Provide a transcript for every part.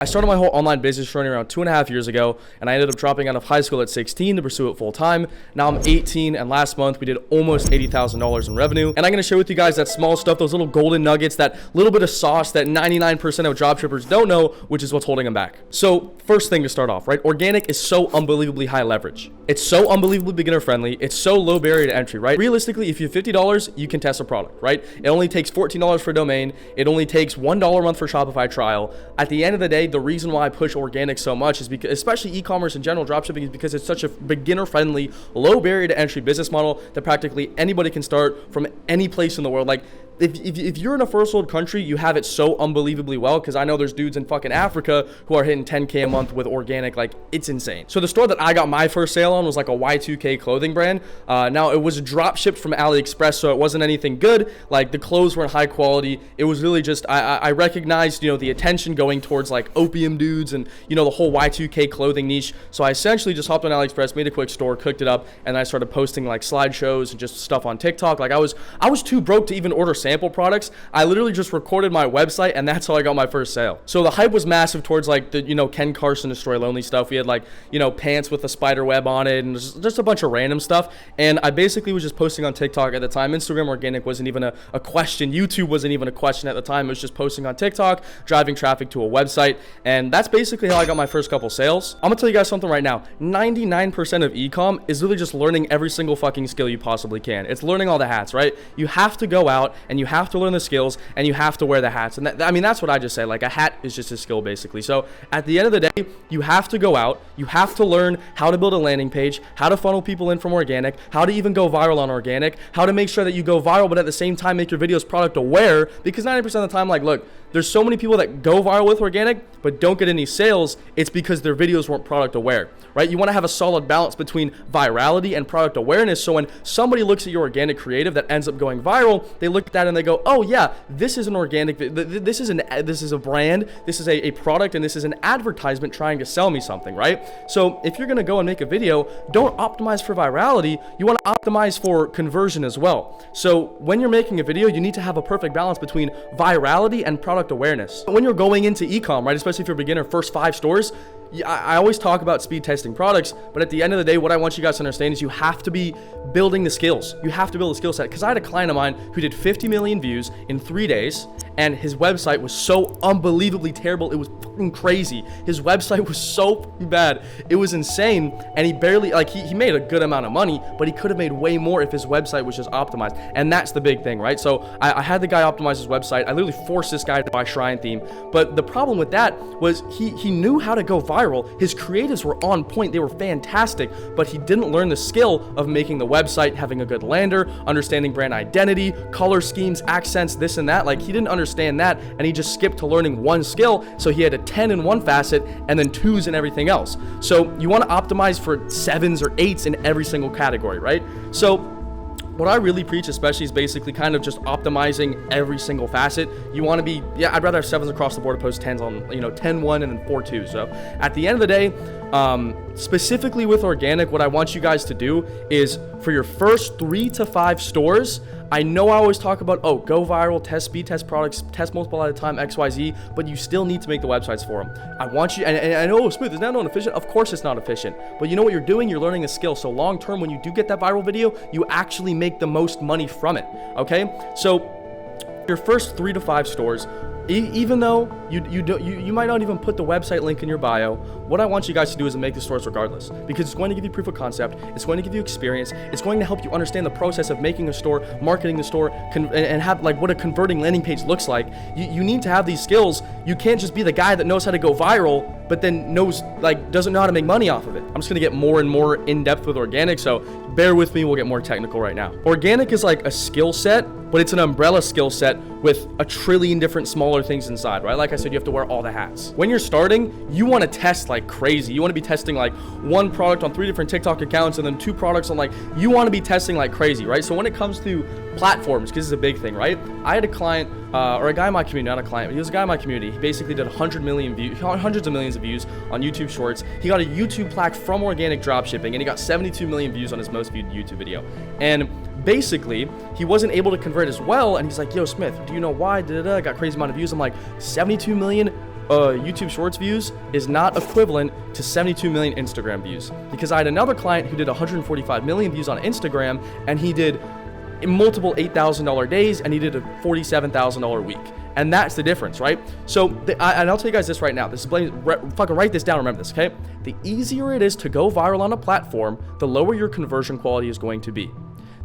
I started my whole online business journey around 2.5 years ago, and I ended up dropping out of high school at 16 to pursue it full time. Now I'm 18, and last month we did almost $80,000 in revenue. And I'm gonna share with you guys that small stuff, those little golden nuggets, that little bit of sauce that 99% of dropshippers don't know, which is what's holding them back. So first thing to start off, right? Organic is so unbelievably high leverage. It's so unbelievably beginner friendly. It's so low barrier to entry, right? Realistically, if you have $50, you can test a product, right? It only takes $14 for a domain. It only takes $1 a month for Shopify trial. At the end of the day, the reason why I push organic so much is because, especially e-commerce in general, dropshipping, is because it's such a beginner friendly, low barrier to entry business model that practically anybody can start from any place in the world. Like, if you're in a first world country, you have it so unbelievably well, because I know there's dudes in fucking Africa who are hitting 10K a month with organic. Like, it's insane. So the store that I got my first sale on was like a Y2K clothing brand. Now it was drop shipped from AliExpress, so it wasn't anything good. Like, the clothes weren't high quality. It was really just, I recognized, the attention going towards like opium dudes and, the whole Y2K clothing niche. So I essentially just hopped on AliExpress, made a quick store, cooked it up, and I started posting like slideshows and just stuff on TikTok. Like, I was too broke to even order sample products. I literally just recorded my website, and that's how I got my first sale. So the hype was massive towards like the, Ken Carson Destroy Lonely stuff. We had like, pants with a spider web on it and just a bunch of random stuff. And I basically was just posting on TikTok at the time. Instagram organic wasn't even a question. YouTube wasn't even a question at the time. It was just posting on TikTok, driving traffic to a website. And that's basically how I got my first couple sales. I'm gonna tell you guys something right now. 99% of ecom is really just learning every single fucking skill you possibly can. It's learning all the hats, right? You have to go out and you have to learn the skills, and you have to wear the hats. And that's what I just said. Like, a hat is just a skill, basically. So at the end of the day, you have to go out, you have to learn how to build a landing page, how to funnel people in from organic, how to even go viral on organic, how to make sure that you go viral, but at the same time make your videos product aware. Because 90% of the time, like, look, there's so many people that go viral with organic but don't get any sales. It's because their videos weren't product aware, right? You want to have a solid balance between virality and product awareness, so when somebody looks at your organic creative that ends up going viral, they look at that and they go, oh yeah, this is an organic, this is a brand, this is a product, and this is an advertisement trying to sell me something, right? So if you're going to go and make a video, don't optimize for virality. You want to optimize for conversion as well. So when you're making a video, you need to have a perfect balance between virality and product awareness. When you're going into ecom, right, especially if you're a beginner, first 5 stores, I always talk about speed testing products, but at the end of the day, what I want you guys to understand is you have to be building the skills. You have to build a skill set. Because I had a client of mine who did 50 million views in 3 days, and his website was so unbelievably terrible. It was fucking crazy. His website was so bad. It was insane, and he barely, like, he made a good amount of money, but he could have made way more if his website was just optimized. And that's the big thing, right? So I had the guy optimize his website. I literally forced this guy to buy Shrine theme, but the problem with that was he knew how to go viral. His creatives were on point. They were fantastic, but he didn't learn the skill of making the website, having a good lander, understanding brand identity, color schemes, accents, this and that. Like, he didn't understand that, and he just skipped to learning one skill. So he had a 10 in one facet and then 2s in everything else. So you want to optimize for 7s or 8s in every single category, right? So what I really preach, especially, is basically kind of just optimizing every single facet. You want to be, I'd rather have 7s across the board opposed to 10s on, 10 1 and then 4 2. So at the end of the day, specifically with organic, what I want you guys to do is, for your first 3 to 5 stores, I know I always talk about, go viral, test speed, test products, test multiple at a time, XYZ, but you still need to make the websites for them. I want you, and I know, Smooth, is that not efficient? Of course it's not efficient, but you know what you're doing? You're learning a skill. So long term, when you do get that viral video, you actually make the most money from it, okay? So your first 3 to 5 stores, even though you might not even put the website link in your bio, what I want you guys to do is make the stores regardless, because it's going to give you proof of concept, it's going to give you experience, it's going to help you understand the process of making a store, marketing the store, and have like what a converting landing page looks like. You need to have these skills. You can't just be the guy that knows how to go viral but then doesn't know how to make money off of it. I'm just gonna get more and more in depth with organic, so bear with me, we'll get more technical right now. Organic is like a skill set, but it's an umbrella skill set with a trillion different smaller things inside, right? Like I said, you have to wear all the hats. When you're starting, you wanna test like crazy. You wanna be testing like 1 product on 3 different TikTok accounts and then 2 products on you wanna be testing like crazy, right? So when it comes to platforms, because this is a big thing, right? I had a client, or a guy in my community, not a client, but he was a guy in my community. He basically did 100 million views, hundreds of millions of views on YouTube Shorts. He got a YouTube plaque from organic dropshipping, and he got 72 million views on his most viewed YouTube video. And basically, he wasn't able to convert as well, and he's like, yo, Smith, do you know why? Got crazy amount of views. I'm like, 72 million? YouTube Shorts views is not equivalent to 72 million Instagram views. Because I had another client who did 145 million views on Instagram, and he did multiple $8,000 days, and he did a $47,000 week. And that's the difference, right? So, and I'll tell you guys this right now. This is fucking write this down. Remember this, okay? The easier it is to go viral on a platform, the lower your conversion quality is going to be.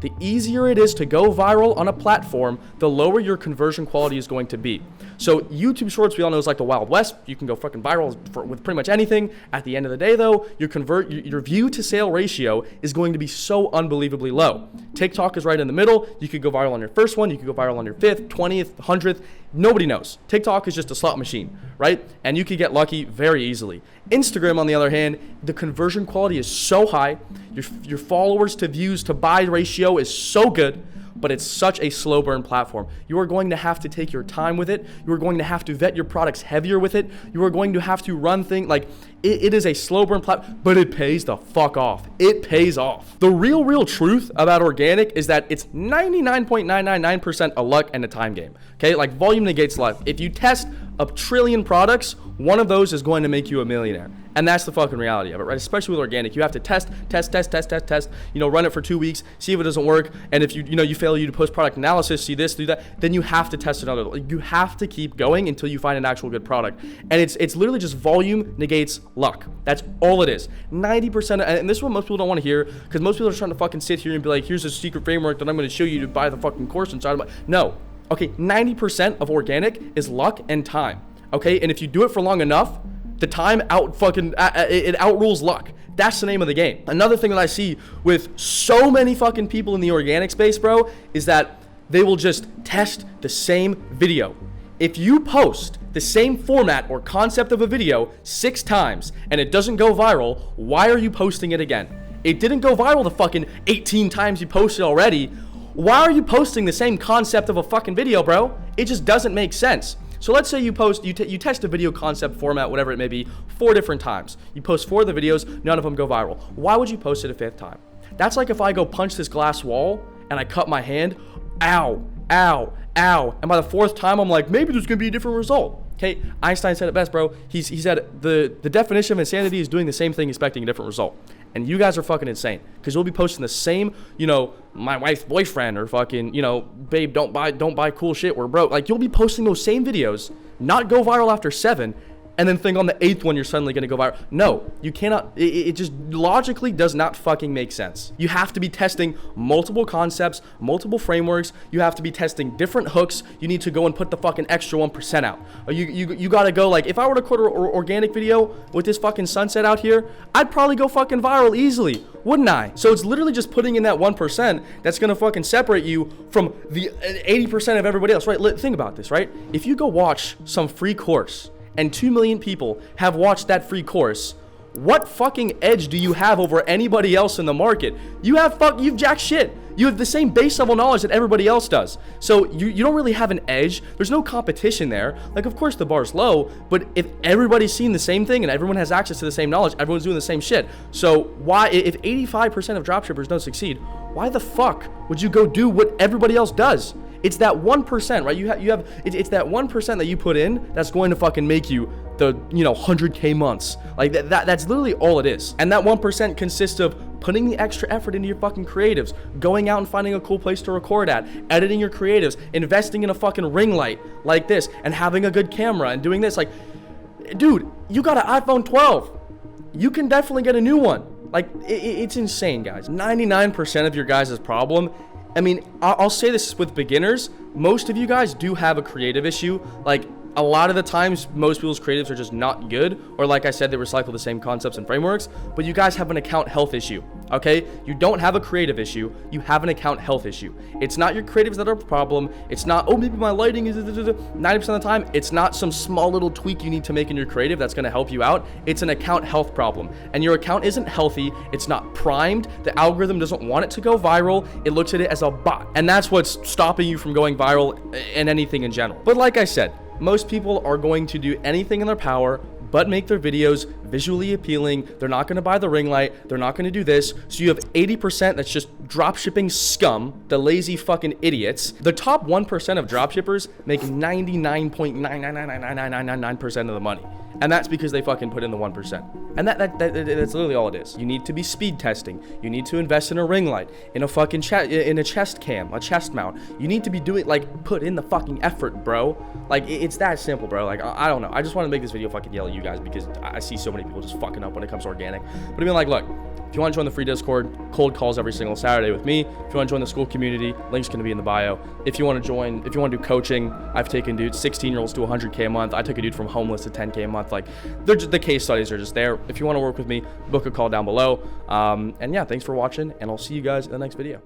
The easier it is to go viral on a platform, the lower your conversion quality is going to be. So YouTube Shorts, we all know, is like the Wild West. You can go fucking viral with pretty much anything. At the end of the day, though, your view to sale ratio is going to be so unbelievably low. TikTok is right in the middle. You could go viral on your first one. You could go viral on your 5th, 20th, 100th. Nobody knows. TikTok is just a slot machine, right? And you could get lucky very easily. Instagram, on the other hand, the conversion quality is so high. Your followers to views to buy ratio is so good, but it's such a slow burn platform. You are going to have to take your time with it. You are going to have to vet your products heavier with it. You are going to have to run things like it is a slow burn platform, but it pays the fuck off. It pays off. The real truth about organic is that it's 99.999% a luck and a time game. Okay, like volume negates luck. If you test a trillion products, one of those is going to make you a millionaire. And that's the fucking reality of it, right? Especially with organic. You have to test, run it for 2 weeks, see if it doesn't work. And if you fail, you do post-product analysis, see this, do that, then you have to test another. Like, you have to keep going until you find an actual good product. And it's literally just volume negates luck. That's all it is. 90%, and this is what most people don't want to hear, because most people are trying to fucking sit here and be like, here's a secret framework that I'm going to show you to buy the fucking course inside of my. No. Okay, 90% of organic is luck and time. Okay, and if you do it for long enough, the time it outrules luck. That's the name of the game. Another thing that I see with so many fucking people in the organic space, bro, is that they will just test the same video. If you post the same format or concept of a video 6 times and it doesn't go viral, why are you posting it again? It didn't go viral the fucking 18 times you posted already. Why are you posting the same concept of a fucking video, bro? It just doesn't make sense. So let's say you test a video concept, format, whatever it may be, 4 different times. You post 4 of the videos, none of them go viral. Why would you post it a 5th time? That's like if I go punch this glass wall and I cut my hand, ow, ow, ow. And by the 4th time, I'm like, maybe there's gonna be a different result. Okay, Einstein said it best, bro. He said the definition of insanity is doing the same thing, expecting a different result. And you guys are fucking insane, because you'll be posting the same, my wife's boyfriend, or fucking, babe, don't buy cool shit, we're broke. Like, you'll be posting those same videos, not go viral after 7, and then think on the 8th one you're suddenly gonna go viral. No, you cannot. It just logically does not fucking make sense. You have to be testing multiple concepts, multiple frameworks. You have to be testing different hooks. You need to go and put the fucking extra 1% out. You gotta go, like, if I were to quote an organic video with this fucking sunset out here, I'd probably go fucking viral easily, wouldn't I? So it's literally just putting in that 1% that's gonna fucking separate you from the 80% of everybody else, right? Think about this, right? If you go watch some free course, and 2 million people have watched that free course, what fucking edge do you have over anybody else in the market? You've jack shit. You have the same base level knowledge that everybody else does. So you don't really have an edge. There's no competition there. Like, of course the bar's low, but if everybody's seeing the same thing and everyone has access to the same knowledge, everyone's doing the same shit. So why, if 85% of dropshippers don't succeed, why the fuck would you go do what everybody else does? It's that 1%, right? It's that 1% that you put in that's going to fucking make you the 100K months. Like that's literally all it is. And that 1% consists of putting the extra effort into your fucking creatives, going out and finding a cool place to record at, editing your creatives, investing in a fucking ring light like this, and having a good camera and doing this. Like, dude, you got an iPhone 12. You can definitely get a new one. Like, it's insane, guys. 99% of your guys' problem, I mean, I'll say this with beginners, most of you guys do have a creative issue. Like, a lot of the times, most people's creatives are just not good, or like I said, they recycle the same concepts and frameworks, but you guys have an account health issue, okay? You don't have a creative issue, you have an account health issue. It's not your creatives that are the problem, it's not, oh, maybe my lighting is, 90% of the time, it's not some small little tweak you need to make in your creative that's gonna help you out, it's an account health problem. And your account isn't healthy, it's not primed, the algorithm doesn't want it to go viral, it looks at it as a bot. And that's what's stopping you from going viral in anything in general. But like I said, most people are going to do anything in their power but make their videos visually appealing. They're not going to buy the ring light. They're not going to do this. So you have 80% that's just dropshipping scum, the lazy fucking idiots. The top 1% of dropshippers make 99.9999999% of the money. And that's because they fucking put in the 1%. And that's literally all it is. You need to be speed testing. You need to invest in a ring light, in a fucking in a chest cam, a chest mount. You need to be doing, like, put in the fucking effort, bro. Like, it's that simple, bro. Like, I don't know. I just want to make this video fucking yell at you guys because I see so many people just fucking up when it comes to organic. But I mean, like, look, if you want to join the free Discord, cold calls every single Saturday with me. If you want to join the school community, link's going to be in the bio. If you want to do coaching, I've taken dudes, 16-year-olds to 100K a month. I took a dude from homeless to 10K a month. Like, the case studies are just there. If you want to work with me, book a call down below. And yeah, thanks for watching, and I'll see you guys in the next video.